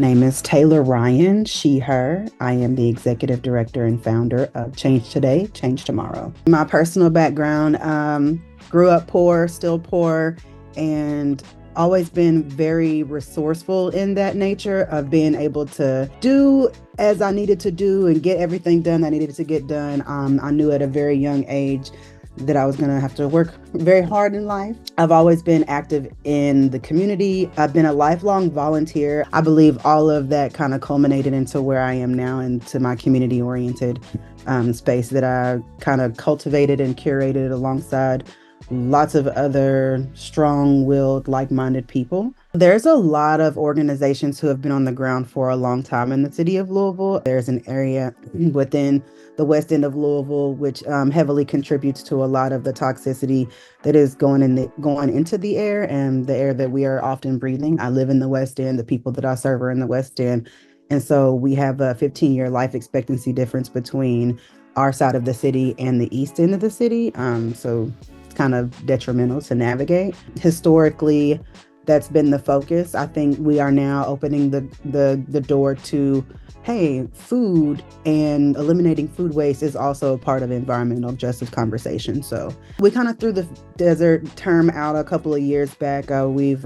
name is Taylor Ryan, she, her. I am the executive director and founder of Change Today, Change Tomorrow. My personal background, grew up poor, still poor, and always been very resourceful in that nature of being able to do as I needed to do and get everything done I needed to get done. I knew at a very young age that I was going to have to work very hard in life. I've always been active in the community. I've been a lifelong volunteer. I believe all of that kind of culminated into where I am now, into my community-oriented space that I kind of cultivated and curated alongside lots of other strong-willed, like-minded people. There's a lot of organizations who have been on the ground for a long time in the city of Louisville. There's an area within the west end of Louisville, which heavily contributes to a lot of the toxicity that is going into the air and the air that we are often breathing. I live in the west end. The people that I serve are in the west end. And so we have a 15-year life expectancy difference between our side of the city and the east end of the city. So it's kind of detrimental to navigate. Historically, that's been the focus. I think we are now opening the door to, hey, food and eliminating food waste is also a part of environmental justice conversation. So we kind of threw the desert term out a couple of years back. We've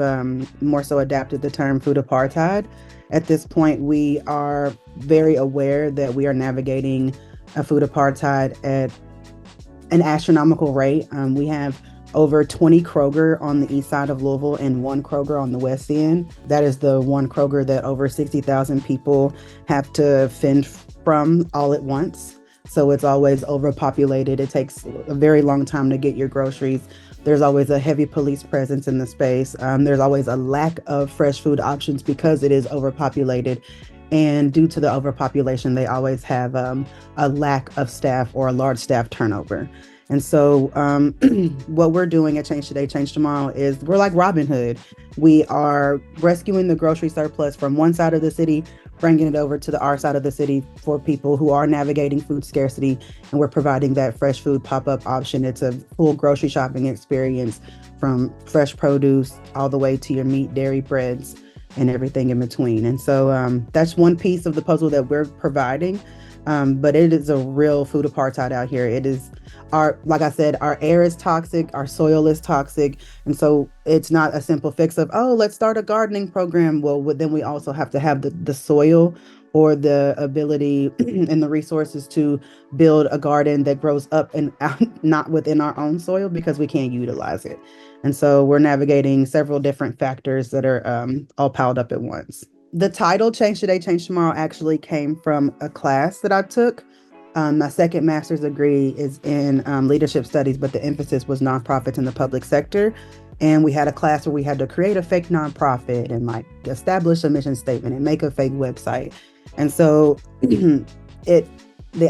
more so adapted the term food apartheid. At this point, we are very aware that we are navigating a food apartheid at an astronomical rate. We have over 20 Kroger on the east side of Louisville and one Kroger on the west end. That is the one Kroger that over 60,000 people have to fend from all at once. So it's always overpopulated. It takes a very long time to get your groceries. There's always a heavy police presence in the space. There's always a lack of fresh food options because it is overpopulated. And due to the overpopulation, they always have a lack of staff or a large staff turnover. And so what we're doing at Change Today, Change Tomorrow is we're like Robin Hood. We are rescuing the grocery surplus from one side of the city, bringing it over to our side of the city for people who are navigating food scarcity. And we're providing that fresh food pop-up option. It's a full grocery shopping experience from fresh produce all the way to your meat, dairy, breads, and everything in between. And so that's one piece of the puzzle that we're providing. But it is a real food apartheid out here. It is like I said, our air is toxic, our soil is toxic. And so it's not a simple fix of, oh, let's start a gardening program. Well, then we also have to have the soil or the ability and the resources to build a garden that grows up and out, not within our own soil, because we can't utilize it. And so we're navigating several different factors that are all piled up at once. The title Change Today, Change Tomorrow actually came from a class that I took. My second master's degree is in leadership studies, but the emphasis was nonprofits in the public sector. And we had a class where we had to create a fake nonprofit and like establish a mission statement and make a fake website. And so the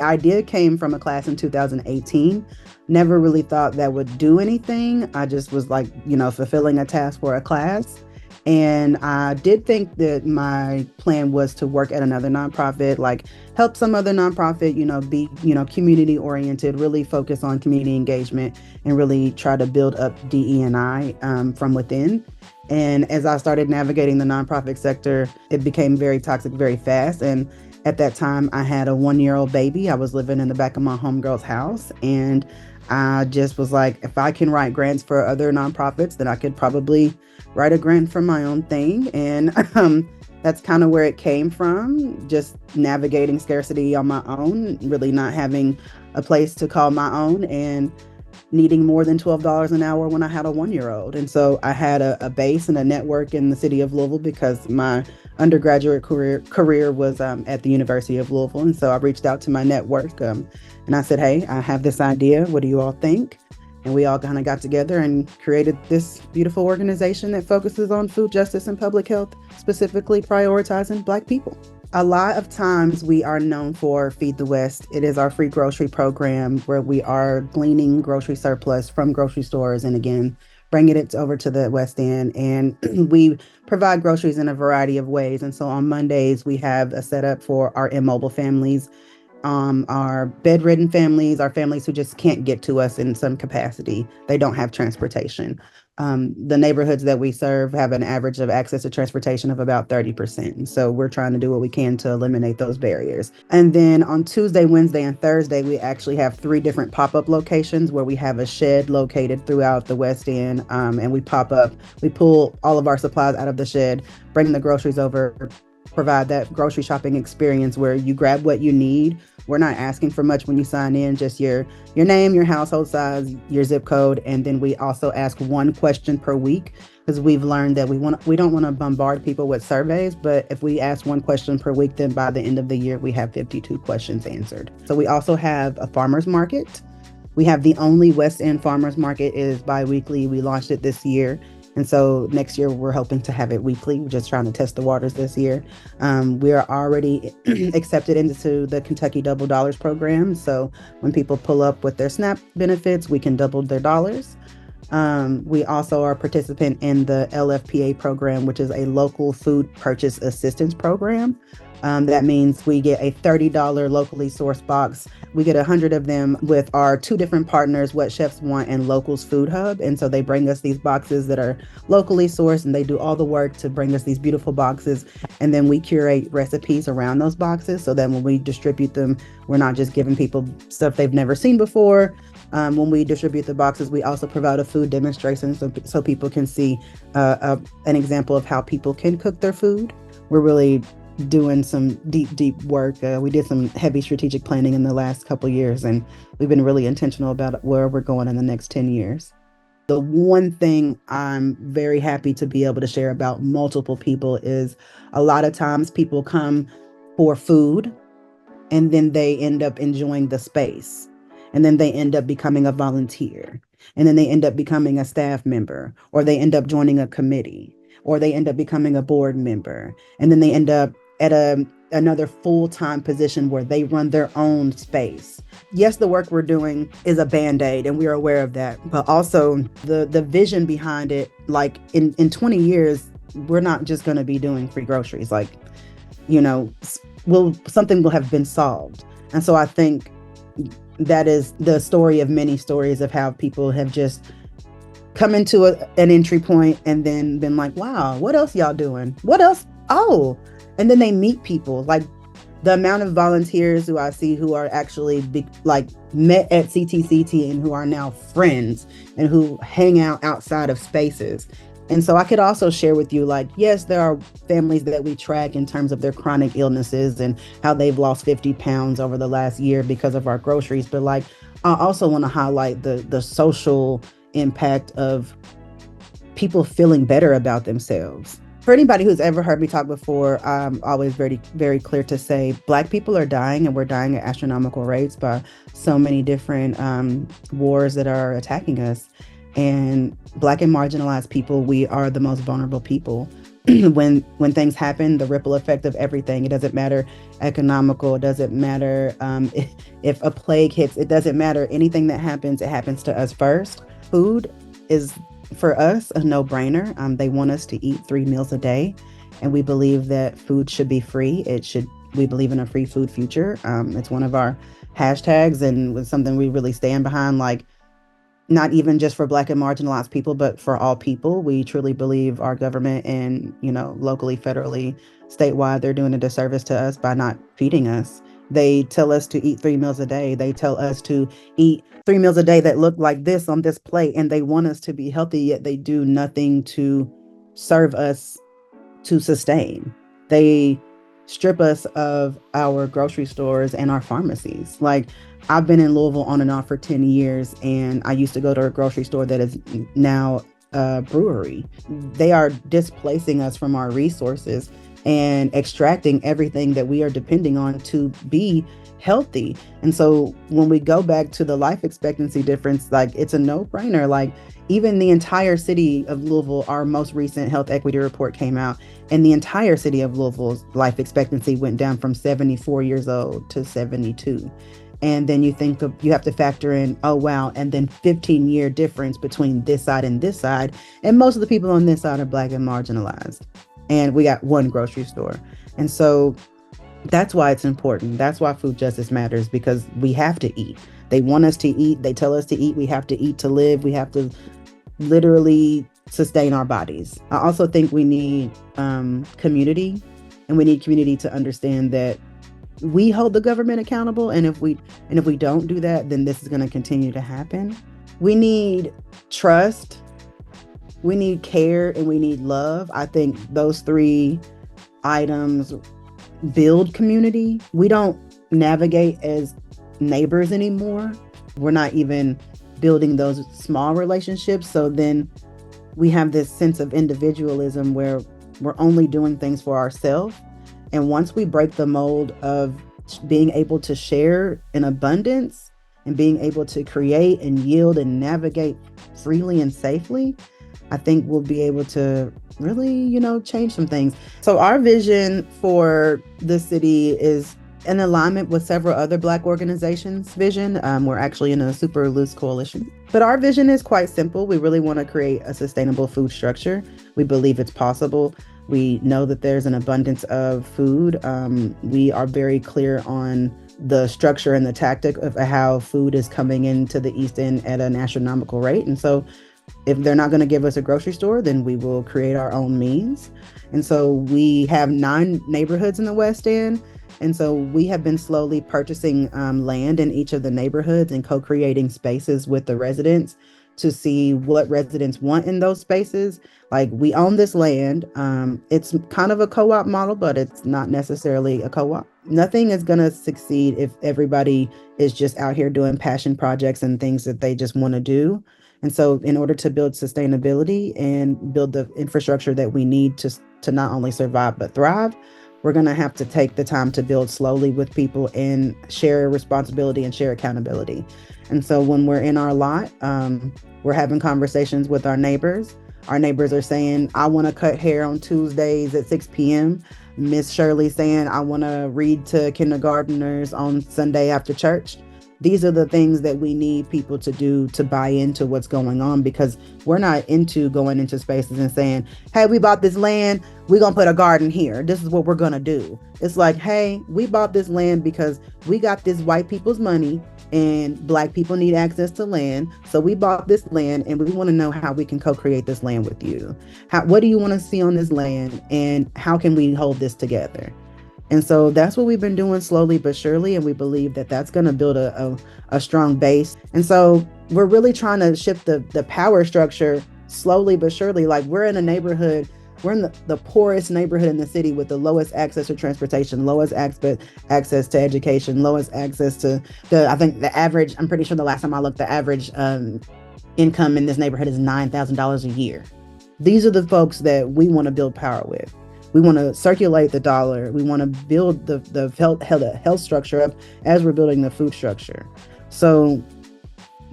idea came from a class in 2018. Never really thought that would do anything. I just was like, fulfilling a task for a class. And I did think that my plan was to work at another nonprofit, like help some other nonprofit, be, community oriented, really focus on community engagement and really try to build up DE&I from within. And as I started navigating the nonprofit sector, it became very toxic very fast. And at that time, I had a 1-year-old baby. I was living in the back of my homegirl's house. And I just was like, if I can write grants for other nonprofits, then I could probably write a grant for my own thing. And that's kind of where it came from, just navigating scarcity on my own, really not having a place to call my own and needing more than $12 an hour when I had a 1-year-old. And so I had a base and a network in the city of Louisville because my undergraduate career was at the University of Louisville. And so I reached out to my network and I said, hey, I have this idea. What do you all think? And we all kind of got together and created this beautiful organization that focuses on food justice and public health, specifically prioritizing Black people. A lot of times we are known for Feed the West. It is our free grocery program where we are gleaning grocery surplus from grocery stores and again, bringing it over to the West End. And we provide groceries in a variety of ways. And so on Mondays, we have a setup for our immobile families. our bedridden families, our families who just can't get to us in some capacity. They don't have transportation. The neighborhoods that we serve have an average of access to transportation of about 30%. And so we're trying to do what we can to eliminate those barriers. And then on Tuesday, Wednesday, and Thursday, we actually have 3 different pop-up locations where we have a shed located throughout the West End. And we pull all of our supplies out of the shed, bring the groceries over, provide that grocery shopping experience where you grab what you need. We're not asking for much when you sign in, just your name, your household size, your zip code. And then we also ask 1 question per week, because we've learned that we don't want to bombard people with surveys, but if we ask 1 question per week, then by the end of the year, we have 52 questions answered. So we also have a farmer's market. We have the only West End farmer's market. It is bi-weekly. We launched it this year. And so next year, we're hoping to have it weekly. We're just trying to test the waters this year. We are already accepted into the Kentucky Double Dollars program. So when people pull up with their SNAP benefits, we can double their dollars. We also are a participant in the LFPA program, which is a local food purchase assistance program. That means we get a $30 locally sourced box. We get 100 of them with our 2 different partners, What Chefs Want and Locals Food Hub. And so they bring us these boxes that are locally sourced, and they do all the work to bring us these beautiful boxes. And then we curate recipes around those boxes so that when we distribute them, we're not just giving people stuff they've never seen before. When we distribute the boxes, we also provide a food demonstration so people can see an example of how people can cook their food. We're really doing some deep work. We did some heavy strategic planning in the last couple of years, and we've been really intentional about where we're going in the next 10 years. The one thing I'm very happy to be able to share about multiple people is a lot of times people come for food and then they end up enjoying the space, and then they end up becoming a volunteer, and then they end up becoming a staff member, or they end up joining a committee, or they end up becoming a board member, and then they end up at another full-time position where they run their own space. Yes, the work we're doing is a Band-Aid, and we're aware of that, but also the vision behind it, like in 20 years, we're not just going to be doing free groceries. Like, something will have been solved. And so I think that is the story of many stories of how people have just come into an entry point and then been like, wow, what else y'all doing? What else? Oh, and then they meet people. Like the amount of volunteers who I see who are actually met at CTCT and who are now friends and who hang out outside of spaces. And so I could also share with you, yes, there are families that we track in terms of their chronic illnesses and how they've lost 50 pounds over the last year because of our groceries. But I also want to highlight the social impact of people feeling better about themselves. For anybody who's ever heard me talk before, I'm always very, very clear to say Black people are dying, and we're dying at astronomical rates by so many different wars that are attacking us. And Black and marginalized people, we are the most vulnerable people. When things happen, the ripple effect of everything, it doesn't matter economical, it doesn't matter if a plague hits, it doesn't matter. Anything that happens, it happens to us first. Food is, for us, a no-brainer. They want us to eat 3 meals a day, and we believe that food should be free. We believe in a free food future. It's one of our hashtags, and it's something we really stand behind, not even just for Black and marginalized people, but for all people. We truly believe our government and, locally, federally, statewide, they're doing a disservice to us by not feeding us. They tell us to eat 3 meals a day. They tell us to eat 3 meals a day that look like this on this plate, and they want us to be healthy, yet they do nothing to serve us to sustain. They strip us of our grocery stores and our pharmacies. I've been in Louisville on and off for 10 years, and I used to go to a grocery store that is now a brewery. They are displacing us from our resources and extracting everything that we are depending on to be healthy. And so when we go back to the life expectancy difference, it's a no-brainer. Even the entire city of Louisville, our most recent health equity report came out, and the entire city of Louisville's life expectancy went down from 74 years old to 72. And then you have to factor in, oh, wow, and then 15-year difference between this side and this side. And most of the people on this side are Black and marginalized. And we got one grocery store. And so That's why it's important. That's why food justice matters, because we have to eat. They want us to eat. They tell us to eat. We have to eat to live. We have to literally sustain our bodies. I also think we need community, and we need community to understand that we hold the government accountable. And if we don't do that, then this is going to continue to happen. We need trust, we need care, and we need love. I think those three items build community. We don't navigate as neighbors anymore. We're not even building those small relationships. So then we have this sense of individualism where we're only doing things for ourselves. And once we break the mold of being able to share in abundance and being able to create and yield and navigate freely and safely, I think we'll be able to really, change some things. So our vision for the city is in alignment with several other Black organizations' vision. We're actually in a super loose coalition. But our vision is quite simple. We really want to create a sustainable food structure. We believe it's possible. We know that there's an abundance of food. We are very clear on the structure and the tactic of how food is coming into the East End at an astronomical rate. And so if they're not going to give us a grocery store, then we will create our own means. And so we have 9 neighborhoods in the West End. And so we have been slowly purchasing land in each of the neighborhoods and co-creating spaces with the residents to see what residents want in those spaces. Like, we own this land. It's kind of a co-op model, but it's not necessarily a co-op. Nothing is going to succeed if everybody is just out here doing passion projects and things that they just want to do. And so in order to build sustainability and build the infrastructure that we need to not only survive but thrive, we're going to have to take the time to build slowly with people and share responsibility and share accountability. And so when we're in our lot, we're having conversations with our neighbors. Our neighbors are saying, I want to cut hair on Tuesdays at 6 p.m. Miss Shirley saying, I want to read to kindergarteners on Sunday after church. These are the things that we need people to do to buy into what's going on, because we're not into going into spaces and saying, hey, we bought this land, we're going to put a garden here. This is what we're going to do. It's like, hey, we bought this land because we got this white people's money and Black people need access to land. So we bought this land and we want to know how we can co-create this land with you. What do you want to see on this land, and how can we hold this together? And so that's what we've been doing slowly but surely. And we believe that that's going to build a strong base. And so we're really trying to shift the power structure slowly but surely. Like, we're in a neighborhood, we're in the poorest neighborhood in the city with the lowest access to transportation, lowest access to education, lowest access to I think the average, I'm pretty sure the last time I looked, the average income in this neighborhood is $9,000 a year. These are the folks that we want to build power with. We want to circulate the dollar. We want to build the health structure up as we're building the food structure. So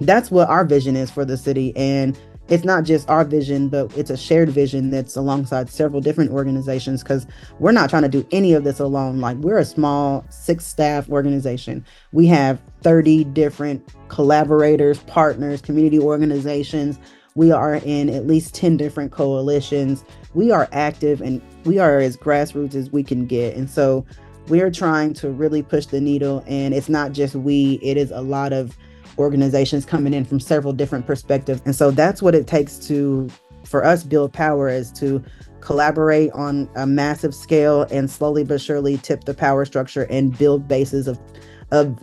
that's what our vision is for the city. And it's not just our vision, but it's a shared vision that's alongside several different organizations, because we're not trying to do any of this alone. Like, we're a small 6-staff organization. We have 30 different collaborators, partners, community organizations. We are in at least 10 different coalitions. We are active and we are as grassroots as we can get. And so we're trying to really push the needle. And it's not just it is a lot of organizations coming in from several different perspectives. And so that's what it takes for us build power, is to collaborate on a massive scale and slowly but surely tip the power structure and build bases of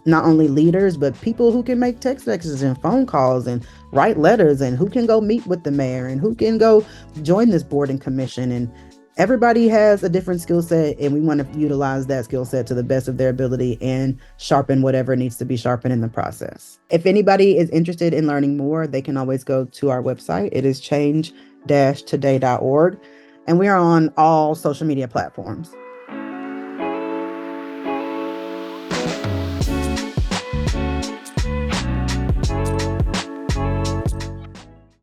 not only leaders, but people who can make text messages and phone calls and write letters, and who can go meet with the mayor, and who can go join this board and commission. And everybody has a different skill set, and we want to utilize that skill set to the best of their ability and sharpen whatever needs to be sharpened in the process. If anybody is interested in learning more, they can always go to our website. It is change-today.org. And we are on all social media platforms.